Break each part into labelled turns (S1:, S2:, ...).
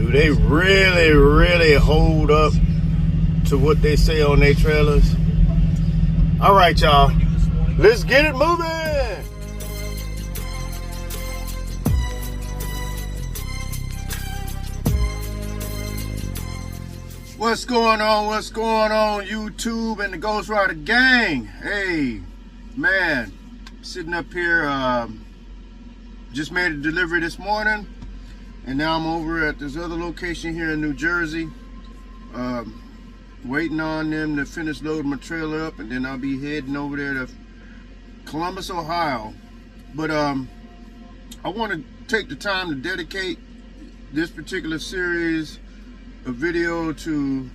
S1: Do they really hold up to what they say on their trailers? All right, y'all. Let's get it moving. What's going on? What's going on, YouTube and the Ghost Rider gang? Hey, man, sitting up here, just made a delivery this morning, and now I'm over at this other location here in New Jersey, waiting on them to finish loading my trailer up, and then I'll be heading over there to Columbus, Ohio. But I want to take the time to dedicate this particular series a video to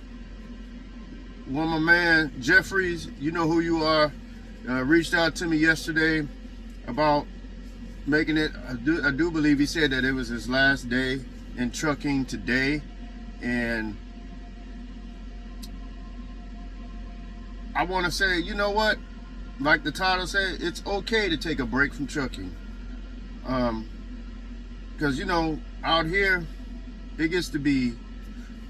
S1: one of my man, Jefferies. You know who you are. Reached out to me yesterday about making it. I do believe he said that it was his last day in trucking today, and I want to say, you know what? Like the title said, it's okay to take a break from trucking, because you know, out here it gets to be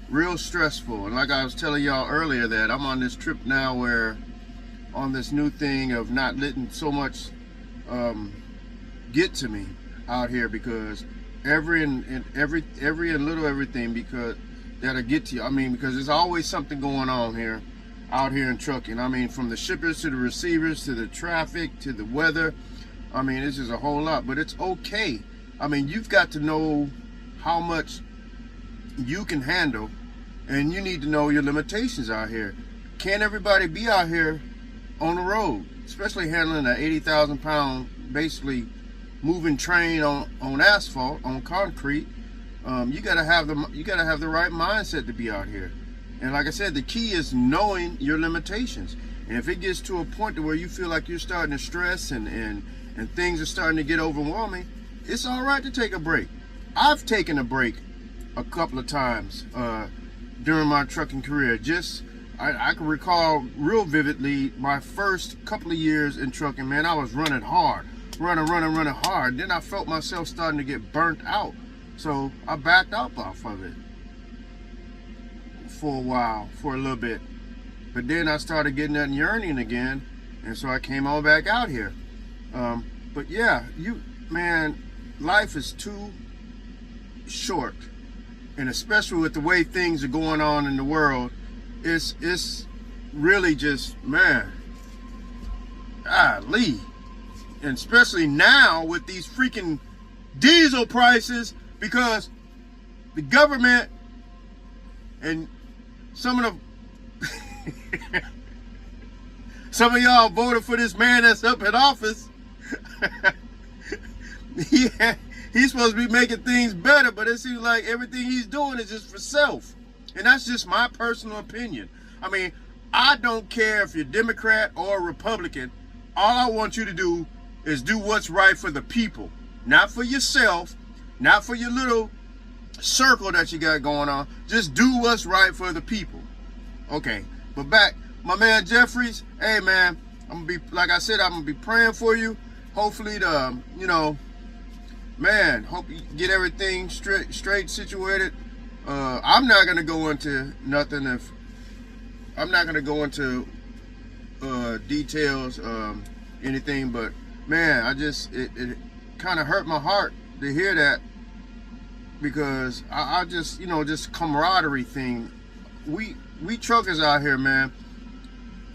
S1: real stressful. And like I was telling y'all earlier, that I'm on this trip now where on this new thing of not letting so much get to me out here, because every little everything because that'll get to you. I mean, because there's always something going on here out here in trucking. I mean, from the shippers to the receivers to the traffic to the weather. I mean, it's just a whole lot, but it's okay. I mean, you've got to know how much you can handle, and you need to know your limitations out here. Can't everybody be out here on the road, especially handling an 80,000 pound basically moving train on asphalt, on concrete. You gotta have the right mindset to be out here. And like I said, the key is knowing your limitations. And if it gets to a point to where you feel like you're starting to stress and things are starting to get overwhelming, it's all right to take a break. I've taken a break a couple of times during my trucking career. I can recall real vividly my first couple of years in trucking. Man, I was running hard, running hard. Then I felt myself starting to get burnt out, so I backed up off of it for a while, for a little bit. But then I started getting that yearning again, and so I came on back out here. But yeah, man, life is too short, and especially with the way things are going on in the world, it's really just, man, golly. And especially now with these freaking diesel prices, because the government and some of y'all voted for this man that's up in office. Yeah, he's supposed to be making things better, but it seems like everything he's doing is just for self. And that's just my personal opinion. I mean, I don't care if you're Democrat or Republican. All I want you to do is do what's right for the people. Not for yourself, not for your little circle that you got going on. Just do what's right for the people. Okay, but back, my man Jefferies. Hey man, I'm gonna be, like I said, I'm gonna be praying for you. Hopefully you know, man, hope you get everything straight situated. I'm not gonna go into nothing if I'm not gonna go into details, anything, but man, it kind of hurt my heart to hear that, because I just, you know, just camaraderie thing. We truckers out here, man,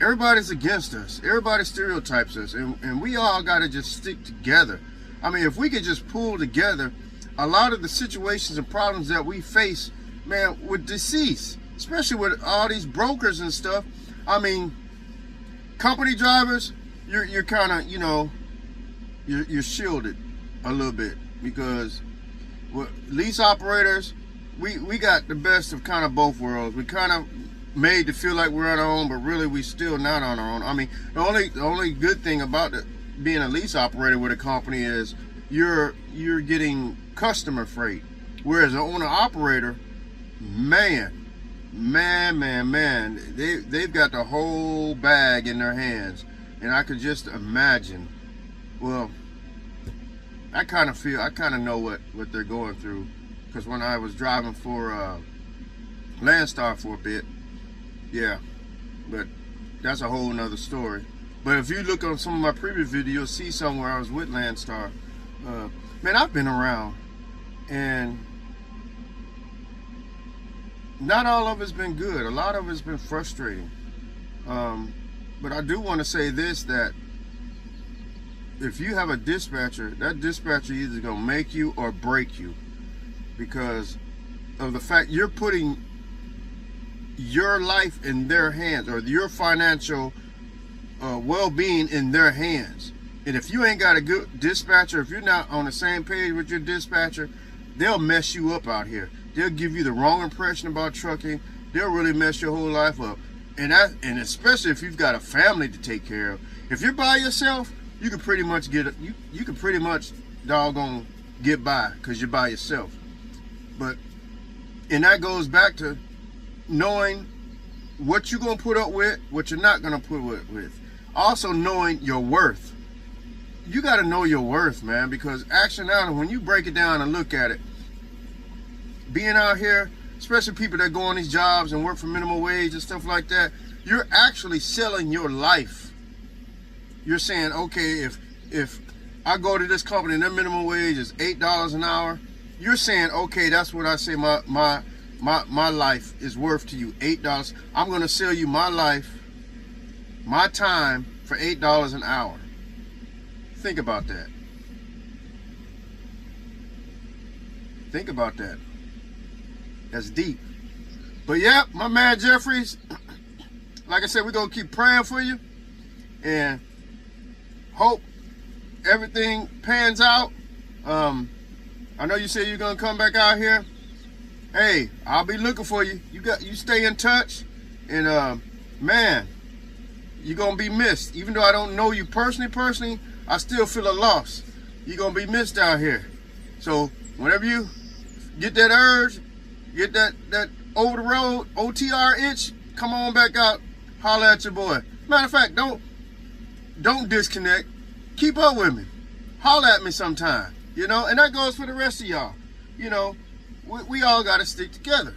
S1: everybody's against us. Everybody stereotypes us, and we all got to just stick together. I mean, if we could just pull together, a lot of the situations and problems that we face, man, would decease, especially with all these brokers and stuff. I mean, company drivers, you're kind of, you know, you're shielded a little bit, because with lease operators, we got the best of kind of both worlds. We kind of made to feel like we're on our own, but really we still not on our own. I mean, the only good thing about being a lease operator with a company is you're getting customer freight, whereas an owner operator, man, they've got the whole bag in their hands. And I could just imagine, well, I kind of know what they're going through. because when I was driving for Landstar for a bit, yeah, but that's a whole nother story. But if you look on some of my previous videos, you'll see somewhere I was with Landstar. Man, I've been around, and not all of it's been good. A lot of it's been frustrating. But I do want to say this, that if you have a dispatcher, that dispatcher is either going to make you or break you, because of the fact you're putting your life in their hands, or your financial well-being in their hands. And if you ain't got a good dispatcher, if you're not on the same page with your dispatcher, they'll mess you up out here. They'll give you the wrong impression about trucking. They'll really mess your whole life up. And especially if you've got a family to take care of. If you're by yourself, you can pretty much you can pretty much doggone get by because you're by yourself. And that goes back to knowing what you're gonna put up with, what you're not gonna put up with. Also knowing your worth. You gotta know your worth, man, because actually now when you break it down and look at it, being out here, especially people that go on these jobs and work for minimum wage and stuff like that, you're actually selling your life. You're saying, okay, if I go to this company and their minimum wage is $8 an hour, you're saying, okay, that's what I say my life is worth to you, $8. I'm gonna sell you my life, my time for $8 an hour. Think about that. Think about that. That's deep. But yeah, my man Jefferies, like I said, we're gonna keep praying for you and hope everything pans out. I know you said you're gonna come back out here. Hey, I'll be looking for you. You stay in touch, and man, you're gonna be missed. Even though I don't know you personally, I still feel a loss. You're gonna be missed out here. So whenever you get that urge, get that over the road OTR itch, come on back out, holler at your boy. Matter of fact, don't disconnect. Keep up with me. Holler at me sometime. And that goes for the rest of y'all. We all got to stick together.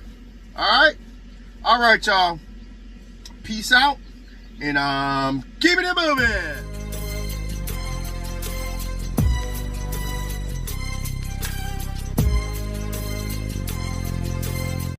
S1: All right, y'all. Peace out, and keep it moving.